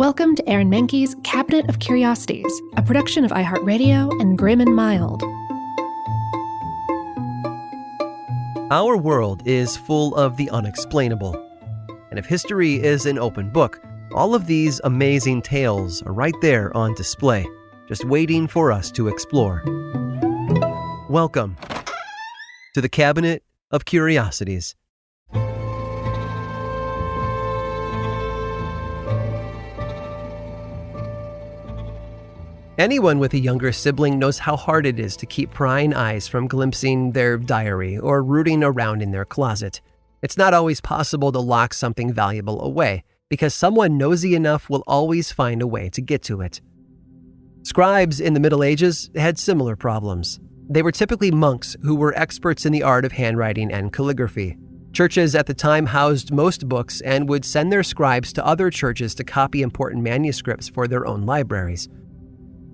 Welcome to Aaron Mahnke's Cabinet of Curiosities, a production of iHeartRadio and Grim and Mild. Our world is full of the unexplainable. And if history is an open book, all of these amazing tales are right there on display, just waiting for us to explore. Welcome to the Cabinet of Curiosities. Anyone with a younger sibling knows how hard it is to keep prying eyes from glimpsing their diary or rooting around in their closet. It's not always possible to lock something valuable away, because someone nosy enough will always find a way to get to it. Scribes in the Middle Ages had similar problems. They were typically monks who were experts in the art of handwriting and calligraphy. Churches at the time housed most books and would send their scribes to other churches to copy important manuscripts for their own libraries.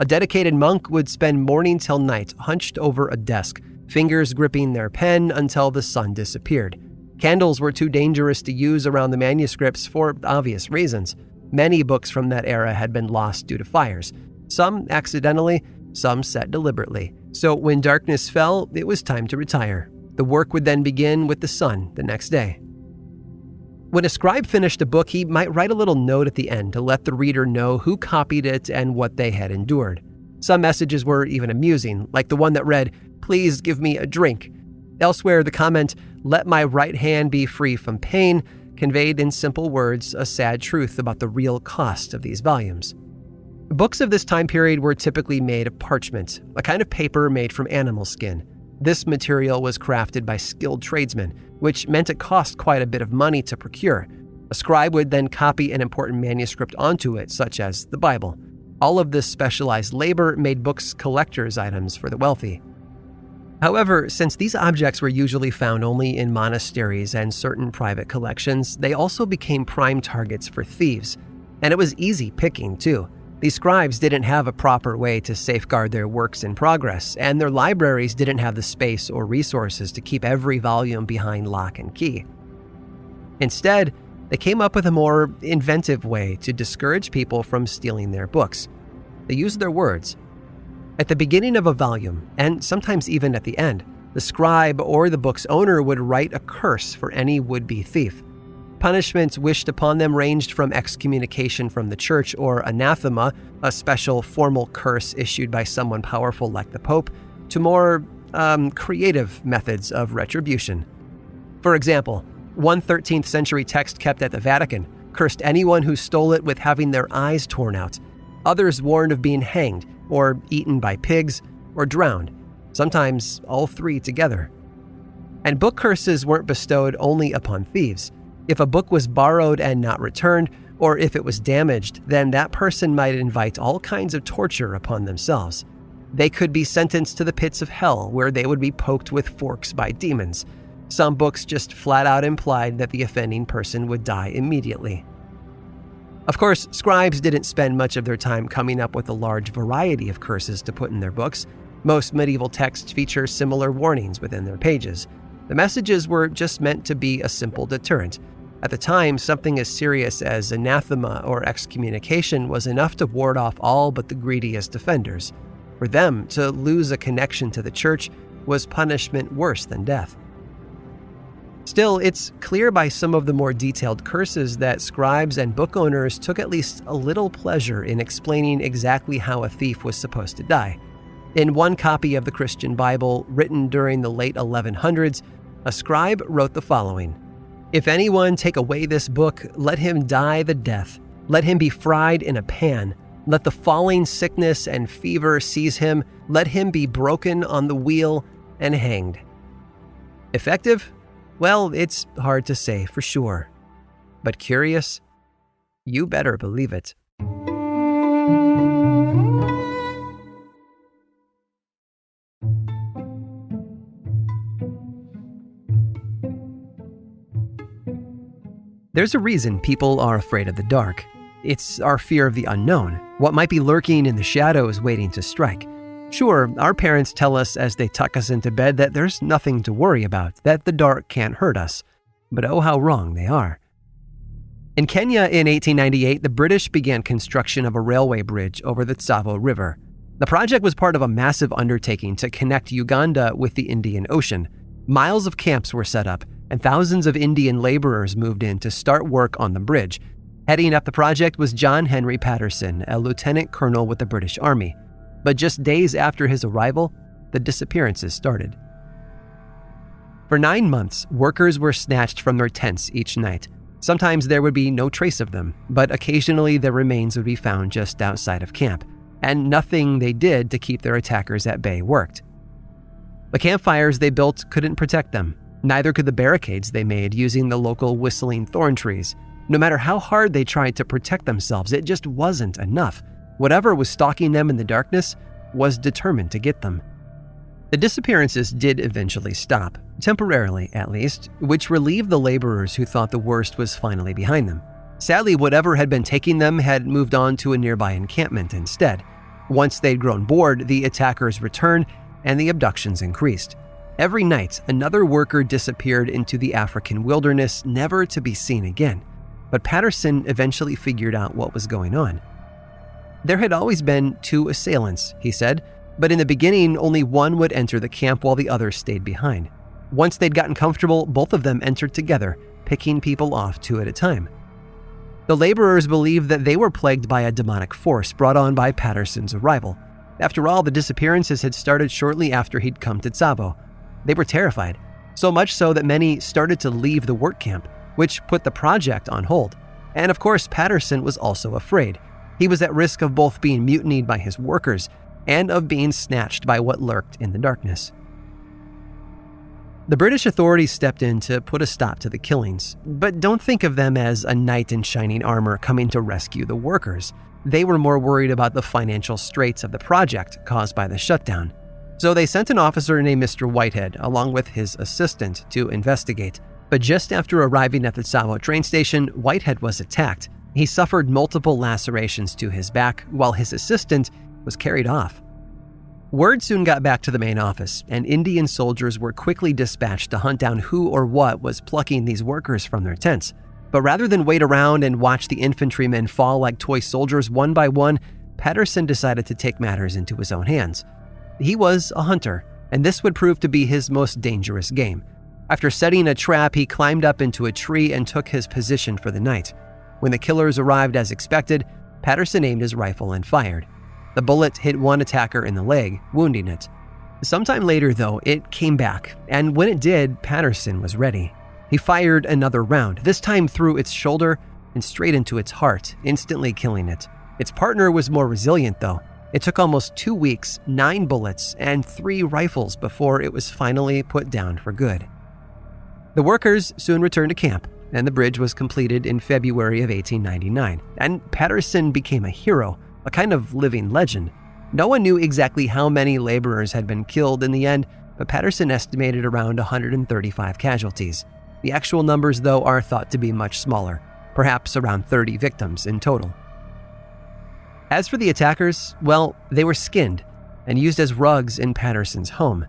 A dedicated monk would spend morning till night hunched over a desk, fingers gripping their pen until the sun disappeared. Candles were too dangerous to use around the manuscripts for obvious reasons. Many books from that era had been lost due to fires, some accidentally, some set deliberately. So when darkness fell, it was time to retire. The work would then begin with the sun the next day. When a scribe finished a book, he might write a little note at the end to let the reader know who copied it and what they had endured. Some messages were even amusing, like the one that read, "Please give me a drink." Elsewhere, the comment, "Let my right hand be free from pain," conveyed in simple words a sad truth about the real cost of these volumes. Books of this time period were typically made of parchment, a kind of paper made from animal skin. This material was crafted by skilled tradesmen, which meant it cost quite a bit of money to procure. A scribe would then copy an important manuscript onto it, such as the Bible. All of this specialized labor made books collector's items for the wealthy. However, since these objects were usually found only in monasteries and certain private collections, they also became prime targets for thieves. And it was easy picking, too. These scribes didn't have a proper way to safeguard their works in progress, and their libraries didn't have the space or resources to keep every volume behind lock and key. Instead, they came up with a more inventive way to discourage people from stealing their books. They used their words. At the beginning of a volume, and sometimes even at the end, the scribe or the book's owner would write a curse for any would-be thief. Punishments wished upon them ranged from excommunication from the church or anathema, a special formal curse issued by someone powerful like the Pope, to more creative methods of retribution. For example, one 13th century text kept at the Vatican cursed anyone who stole it with having their eyes torn out. Others warned of being hanged, or eaten by pigs, or drowned, sometimes all three together. And book curses weren't bestowed only upon thieves. If a book was borrowed and not returned, or if it was damaged, then that person might invite all kinds of torture upon themselves. They could be sentenced to the pits of hell, where they would be poked with forks by demons. Some books just flat out implied that the offending person would die immediately. Of course, scribes didn't spend much of their time coming up with a large variety of curses to put in their books. Most medieval texts feature similar warnings within their pages. The messages were just meant to be a simple deterrent. At the time, something as serious as anathema or excommunication was enough to ward off all but the greediest offenders. For them, to lose a connection to the church was punishment worse than death. Still, it's clear by some of the more detailed curses that scribes and book owners took at least a little pleasure in explaining exactly how a thief was supposed to die. In one copy of the Christian Bible, written during the late 1100s, a scribe wrote the following: "If anyone take away this book, let him die the death. Let him be fried in a pan. Let the falling sickness and fever seize him. Let him be broken on the wheel and hanged." Effective? Well, it's hard to say for sure. But curious? You better believe it. There's a reason people are afraid of the dark. It's our fear of the unknown, what might be lurking in the shadows waiting to strike. Sure, our parents tell us as they tuck us into bed that there's nothing to worry about, that the dark can't hurt us. But oh, how wrong they are. In Kenya in 1898, the British began construction of a railway bridge over the Tsavo River. The project was part of a massive undertaking to connect Uganda with the Indian Ocean. Miles of camps were set up, and thousands of Indian laborers moved in to start work on the bridge. Heading up the project was John Henry Patterson, a lieutenant colonel with the British Army. But just days after his arrival, the disappearances started. For 9 months, workers were snatched from their tents each night. Sometimes there would be no trace of them, but occasionally their remains would be found just outside of camp, and nothing they did to keep their attackers at bay worked. The campfires they built couldn't protect them. Neither could the barricades they made using the local whistling thorn trees. No matter how hard they tried to protect themselves, it just wasn't enough. Whatever was stalking them in the darkness was determined to get them. The disappearances did eventually stop, temporarily at least, which relieved the laborers who thought the worst was finally behind them. Sadly, whatever had been taking them had moved on to a nearby encampment instead. Once they'd grown bored, the attackers returned and the abductions increased. Every night, another worker disappeared into the African wilderness, never to be seen again. But Patterson eventually figured out what was going on. There had always been 2 assailants, he said, but in the beginning, only one would enter the camp while the other stayed behind. Once they'd gotten comfortable, both of them entered together, picking people off 2 at a time. The laborers believed that they were plagued by a demonic force brought on by Patterson's arrival. After all, the disappearances had started shortly after he'd come to Tsavo. They were terrified, so much so that many started to leave the work camp, which put the project on hold. And of course, Patterson was also afraid. He was at risk of both being mutinied by his workers and of being snatched by what lurked in the darkness. The British authorities stepped in to put a stop to the killings, but don't think of them as a knight in shining armor coming to rescue the workers. They were more worried about the financial straits of the project caused by the shutdown. So they sent an officer named Mr. Whitehead along with his assistant to investigate. But just after arriving at the Tsavo train station, Whitehead was attacked. He suffered multiple lacerations to his back, while his assistant was carried off. Word soon got back to the main office, and Indian soldiers were quickly dispatched to hunt down who or what was plucking these workers from their tents. But rather than wait around and watch the infantrymen fall like toy soldiers one by one, Patterson decided to take matters into his own hands. He was a hunter, and this would prove to be his most dangerous game. After setting a trap, he climbed up into a tree and took his position for the night. When the killers arrived as expected, Patterson aimed his rifle and fired. The bullet hit one attacker in the leg, wounding it. Sometime later, though, it came back, and when it did, Patterson was ready. He fired another round, this time through its shoulder and straight into its heart, instantly killing it. Its partner was more resilient, though. It took almost 2 weeks, 9 bullets, and 3 rifles before it was finally put down for good. The workers soon returned to camp, and the bridge was completed in February of 1899, and Patterson became a hero, a kind of living legend. No one knew exactly how many laborers had been killed in the end, but Patterson estimated around 135 casualties. The actual numbers, though, are thought to be much smaller, perhaps around 30 victims in total. As for the attackers, well, they were skinned and used as rugs in Patterson's home.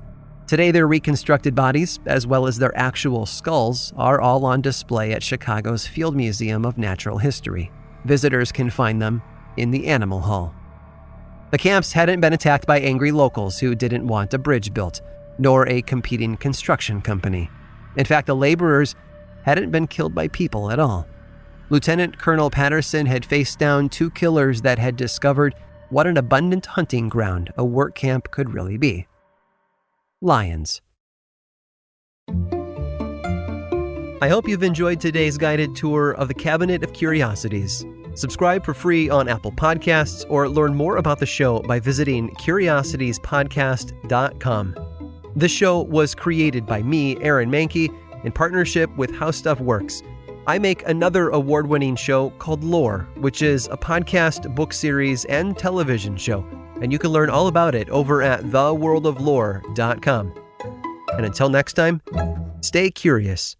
Today, their reconstructed bodies, as well as their actual skulls, are all on display at Chicago's Field Museum of Natural History. Visitors can find them in the Animal Hall. The camps hadn't been attacked by angry locals who didn't want a bridge built, nor a competing construction company. In fact, the laborers hadn't been killed by people at all. Lieutenant Colonel Patterson had faced down 2 killers that had discovered what an abundant hunting ground a work camp could really be. Lions. I hope you've enjoyed today's guided tour of the Cabinet of Curiosities. Subscribe for free on Apple Podcasts or learn more about the show by visiting curiositiespodcast.com. This show was created by me, Aaron Mahnke, in partnership with How Stuff Works. I make another award-winning show called Lore, which is a podcast, book series, and television show, and you can learn all about it over at theworldoflore.com. And until next time, stay curious.